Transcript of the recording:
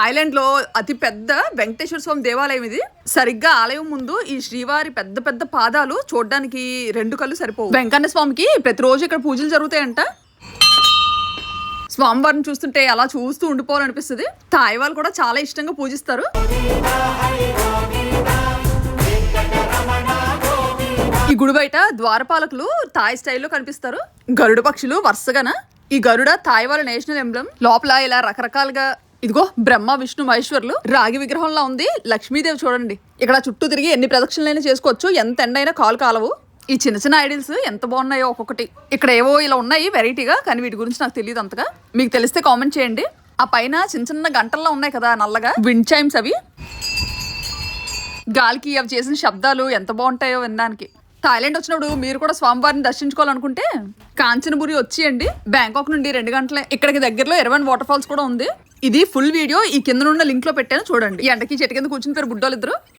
Thailand లో అతి పెద్ద వెంకటేశ్వర స్వామి దేవాలయం ఇది. సరిగ్గా ఆలయం ముందు ఈ శ్రీవారి పెద్ద పెద్ద పాదాలు చూడడానికి 2 కళ్ళు సరిపోవు. వెంకన్న స్వామికి ప్రతిరోజు ఇక్కడ పూజలు జరుగుతాయంట. స్వామివారిని చూస్తుంటే అలా చూస్తూ ఉండిపోవాలనిపిస్తుంది. థాయ్ వాళ్ళు కూడా చాలా ఇష్టంగా పూజిస్తారు. ఈ గుడి బయట ద్వారపాలకులు థాయ్ స్టైల్లో కనిపిస్తారు. గరుడ పక్షులు వరుసగాన. ఈ గరుడ థాయ్ వాళ్ళ నేషనల్ ఎంబ్లం. లోపల ఇలా రకరకాలుగా ఇదిగో బ్రహ్మ విష్ణు మహేశ్వరులు రాగి విగ్రహంలా ఉంది. లక్ష్మీదేవి చూడండి. ఇక్కడ చుట్టూ తిరిగి ఎన్ని ప్రదక్షిణలైనా చేసుకోవచ్చు. ఎంత ఎండైనా కాలు కాలవు. ఈ చిన్న చిన్న ఐడిల్స్ ఎంత బాగున్నాయో ఒక్కొక్కటి. ఇక్కడ ఏవో ఇలా ఉన్నాయి వెరైటీగా, కానీ వీటి గురించి నాకు తెలియదు అంతగా. మీకు తెలిస్తే కామెంట్ చేయండి. ఆ పైన చిన్న చిన్న గంటల్లో ఉన్నాయి కదా నల్లగా, విండ్ చైమ్స్. అవి గాలికి అవి చేసిన శబ్దాలు ఎంత బాగుంటాయో వినడానికి. థాయిలాండ్ వచ్చినప్పుడు మీరు కూడా స్వామివారిని దర్శించుకోవాలనుకుంటే కాంచనబురి వచ్చేయండి. బ్యాంకాక్ నుండి 2 గంటలే. ఇక్కడికి దగ్గరలో ఎర్వన్ వాటర్ ఫాల్స్ కూడా ఉంది. ఇది ఫుల్ వీడియో ఈ కింద ఉన్న లింక్ లో పెట్టాను చూడండి. ఈ ఎండకి చెట్టు కింద కూర్చుని పేరు బుడ్డోళ్ళు ఇద్దరు.